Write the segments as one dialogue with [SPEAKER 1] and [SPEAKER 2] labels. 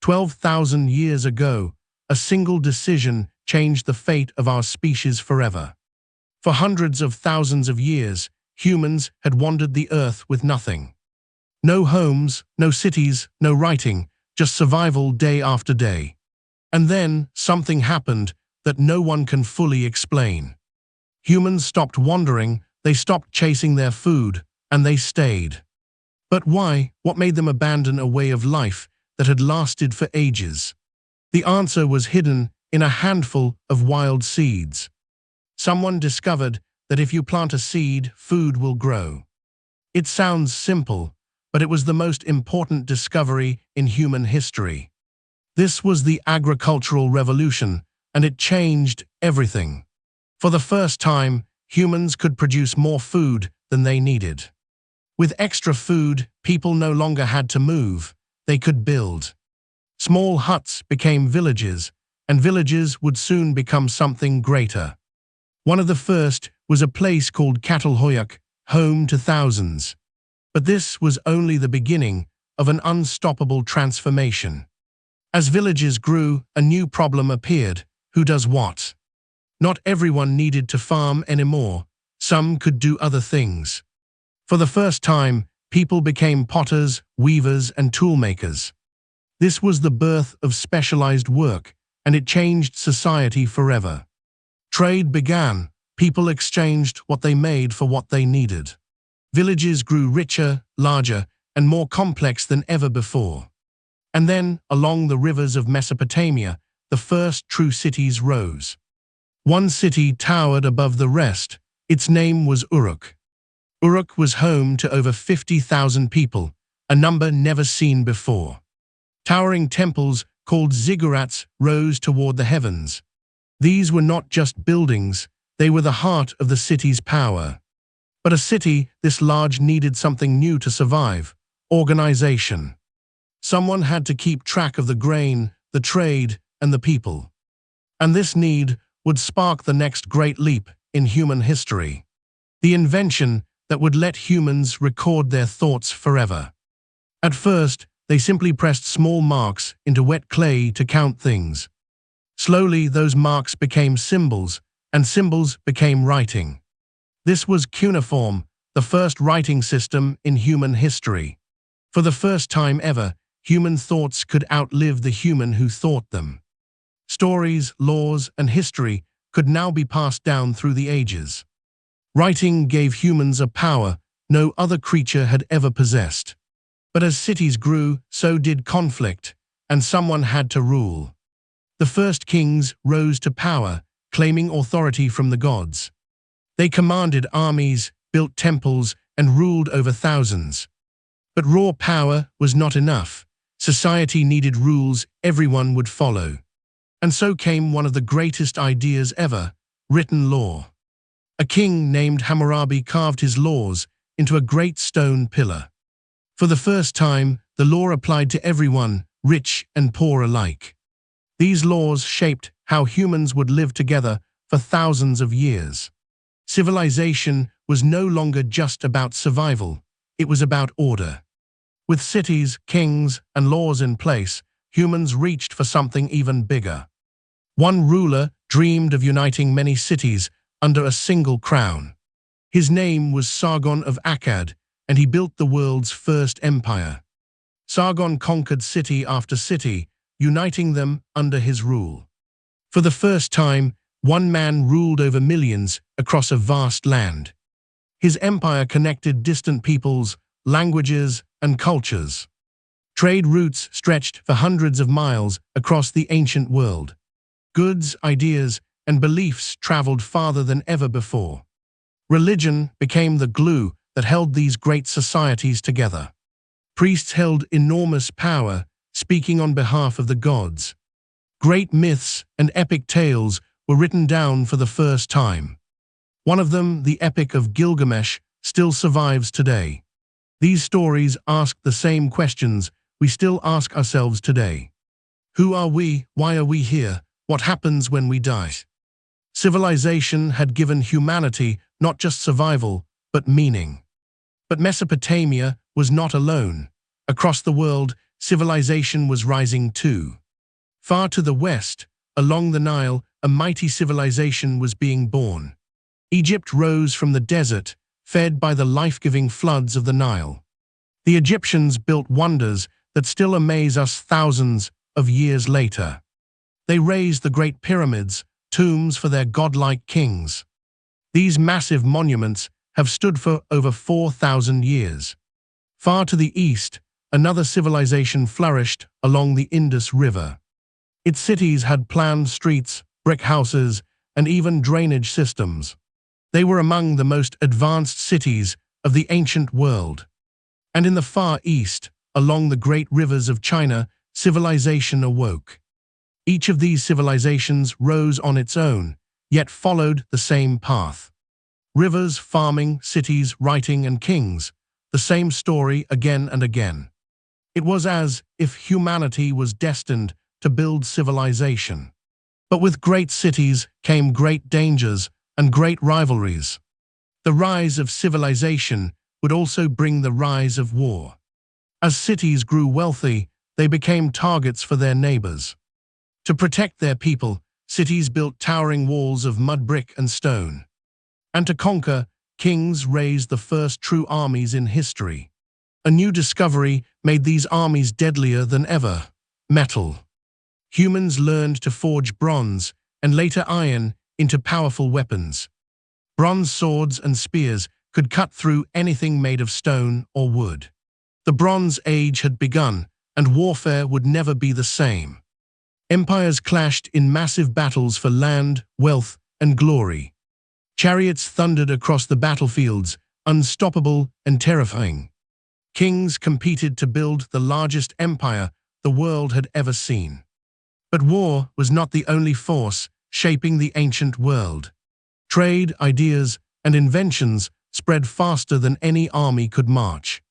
[SPEAKER 1] 12,000 years ago, a single decision changed the fate of our species forever. For hundreds of thousands of years, humans had wandered the earth with nothing. No homes, no cities, no writing, just survival day after day. And then something happened that no one can fully explain. Humans stopped wandering, they stopped chasing their food, and they stayed. But why? What made them abandon a way of life that had lasted for ages? The answer was hidden in a handful of wild seeds. Someone discovered that if you plant a seed, food will grow. It sounds simple, but it was the most important discovery in human history. This was the agricultural revolution, and it changed everything. For the first time, humans could produce more food than they needed. With extra food, people no longer had to move, they could build. Small huts became villages, and villages would soon become something greater. One of the first was a place called Uruk, home to thousands. But this was only the beginning of an unstoppable transformation. As villages grew, a new problem appeared: who does what? Not everyone needed to farm anymore, some could do other things. For the first time, people became potters, weavers, and toolmakers. This was the birth of specialized work, and it changed society forever. Trade began. People exchanged what they made for what they needed. Villages grew richer, larger, and more complex than ever before. And then, along the rivers of Mesopotamia, the first true cities rose. One city towered above the rest. Its name was Uruk. Uruk was home to over 50,000 people, a number never seen before. Towering temples called ziggurats rose toward the heavens. These were not just buildings, they were the heart of the city's power. But a city this large needed something new to survive: organization. Someone had to keep track of the grain, the trade, and the people. And this need would spark the next great leap in human history. The invention that would let humans record their thoughts forever. At first, they simply pressed small marks into wet clay to count things. Slowly, those marks became symbols, and symbols became writing. This was cuneiform, the first writing system in human history. For the first time ever, human thoughts could outlive the human who thought them. Stories, laws, and history could now be passed down through the ages. Writing gave humans a power no other creature had ever possessed. But as cities grew, so did conflict, and someone had to rule. The first kings rose to power, claiming authority from the gods. They commanded armies, built temples, and ruled over thousands. But raw power was not enough. Society needed rules everyone would follow. And so came one of the greatest ideas ever: written law. A king named Hammurabi carved his laws into a great stone pillar. For the first time, the law applied to everyone, rich and poor alike. These laws shaped how humans would live together for thousands of years. Civilization was no longer just about survival, it was about order. With cities, kings, and laws in place, humans reached for something even bigger. One ruler dreamed of uniting many cities under a single crown. His name was Sargon of Akkad, and he built the world's first empire. Sargon conquered city after city, uniting them under his rule. For the first time, one man ruled over millions across a vast land. His empire connected distant peoples, languages, and cultures. Trade routes stretched for hundreds of miles across the ancient world. Goods, ideas, and beliefs traveled farther than ever before. Religion became the glue that held these great societies together. Priests held enormous power, speaking on behalf of the gods. Great myths and epic tales were written down for the first time. One of them, the Epic of Gilgamesh, still survives today. These stories ask the same questions we still ask ourselves today. Who are we? Why are we here? What happens when we die? Civilization had given humanity not just survival, but meaning. But Mesopotamia was not alone. Across the world, civilization was rising too. Far to the west, along the Nile, a mighty civilization was being born. Egypt rose from the desert, fed by the life-giving floods of the Nile. The Egyptians built wonders that still amaze us thousands of years later. They raised the Great Pyramids, tombs for their godlike kings. These massive monuments have stood for over 4,000 years. Far to the east, another civilization flourished along the Indus River. Its cities had planned streets, brick houses, and even drainage systems. They were among the most advanced cities of the ancient world. And in the far east, along the great rivers of China, civilization awoke. Each of these civilizations rose on its own, yet followed the same path. Rivers, farming, cities, writing, and kings, the same story again and again. It was as if humanity was destined to build civilization. But with great cities came great dangers and great rivalries. The rise of civilization would also bring the rise of war. As cities grew wealthy, they became targets for their neighbors. To protect their people, cities built towering walls of mud, brick, and stone. And to conquer, kings raised the first true armies in history. A new discovery made these armies deadlier than ever: metal. Humans learned to forge bronze, and later iron, into powerful weapons. Bronze swords and spears could cut through anything made of stone or wood. The Bronze Age had begun, and warfare would never be the same. Empires clashed in massive battles for land, wealth, and glory. Chariots thundered across the battlefields, unstoppable and terrifying. Kings competed to build the largest empire the world had ever seen. But war was not the only force shaping the ancient world. Trade, ideas, and inventions spread faster than any army could march.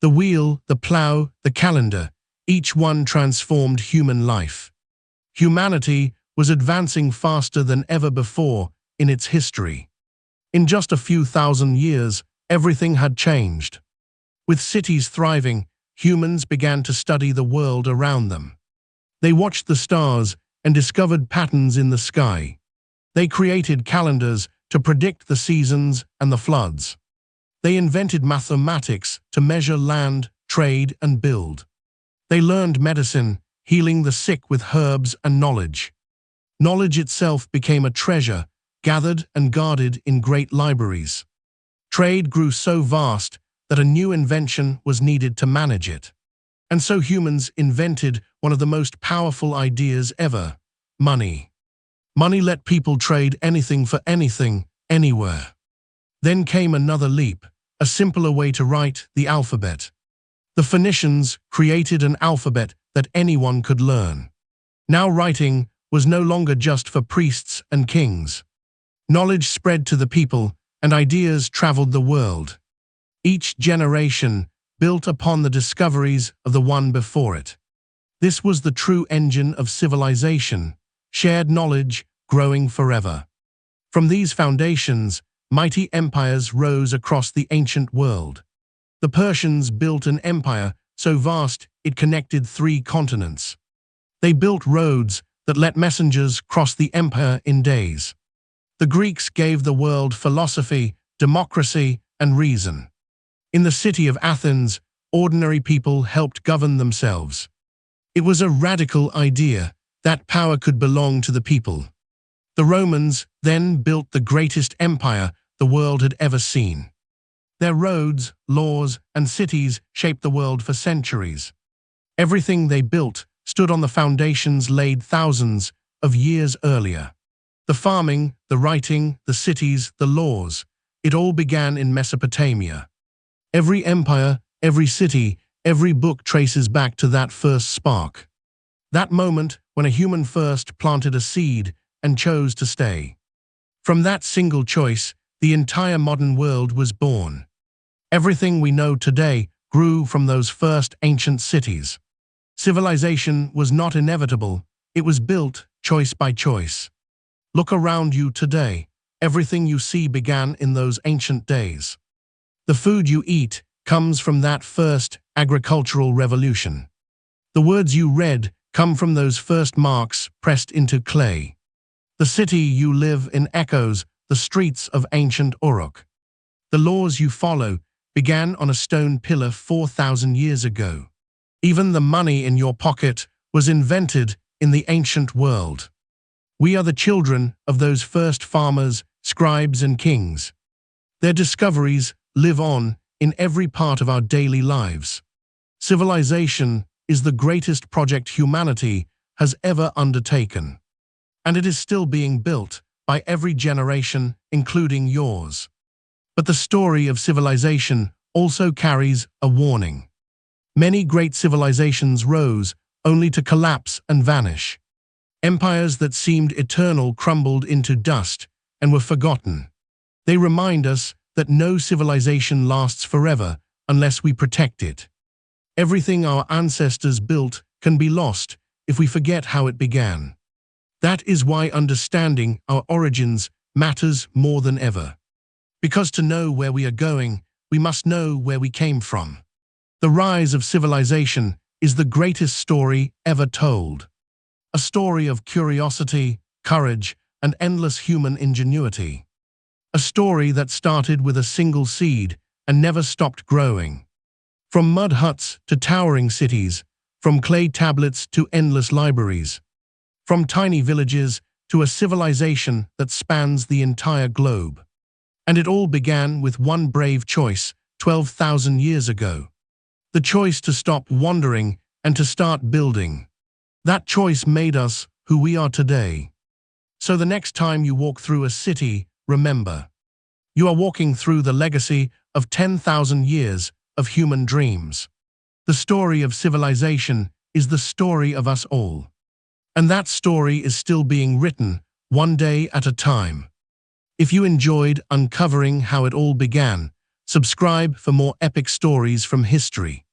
[SPEAKER 1] The wheel, the plow, the calendar, each one transformed human life. Humanity was advancing faster than ever before in its history. In just a few thousand years, everything had changed. With cities thriving, humans began to study the world around them. They watched the stars and discovered patterns in the sky. They created calendars to predict the seasons and the floods. They invented mathematics to measure land, trade, and build. They learned medicine, healing the sick with herbs and knowledge. Knowledge itself became a treasure, gathered and guarded in great libraries. Trade grew so vast that a new invention was needed to manage it. And so humans invented one of the most powerful ideas ever: money. Money let people trade anything for anything, anywhere. Then came another leap, a simpler way to write: the alphabet. The Phoenicians created an alphabet that anyone could learn. Now writing was no longer just for priests and kings. Knowledge spread to the people, and ideas traveled the world. Each generation built upon the discoveries of the one before it. This was the true engine of civilization, shared knowledge growing forever. From these foundations, mighty empires rose across the ancient world. The Persians built an empire so vast it connected 3 continents. They built roads that let messengers cross the empire in days. The Greeks gave the world philosophy, democracy, and reason. In the city of Athens, ordinary people helped govern themselves. It was a radical idea that power could belong to the people. The Romans then built the greatest empire the world had ever seen. Their roads, laws, and cities shaped the world for centuries. Everything they built stood on the foundations laid thousands of years earlier. The farming, the writing, the cities, the laws, it all began in Mesopotamia. Every empire, every city, every book traces back to that first spark. That moment when a human first planted a seed and chose to stay. From that single choice, the entire modern world was born. Everything we know today grew from those first ancient cities. Civilization was not inevitable, it was built choice by choice. Look around you today, everything you see began in those ancient days. The food you eat comes from that first agricultural revolution. The words you read come from those first marks pressed into clay. The city you live in echoes the streets of ancient Uruk. The laws you follow began on a stone pillar 4,000 years ago. Even the money in your pocket was invented in the ancient world. We are the children of those first farmers, scribes, and kings. Their discoveries live on in every part of our daily lives. Civilization is the greatest project humanity has ever undertaken. And it is still being built by every generation, including yours. But the story of civilization also carries a warning. Many great civilizations rose only to collapse and vanish. Empires that seemed eternal crumbled into dust and were forgotten. They remind us that no civilization lasts forever unless we protect it. Everything our ancestors built can be lost if we forget how it began. That is why understanding our origins matters more than ever. Because to know where we are going, we must know where we came from. The rise of civilization is the greatest story ever told. A story of curiosity, courage, and endless human ingenuity. A story that started with a single seed and never stopped growing. From mud huts to towering cities, from clay tablets to endless libraries. From tiny villages to a civilization that spans the entire globe. And it all began with one brave choice 12,000 years ago. The choice to stop wandering and to start building. That choice made us who we are today. So the next time you walk through a city, remember, you are walking through the legacy of 10,000 years of human dreams. The story of civilization is the story of us all. And that story is still being written, one day at a time. If you enjoyed uncovering how it all began, subscribe for more epic stories from history.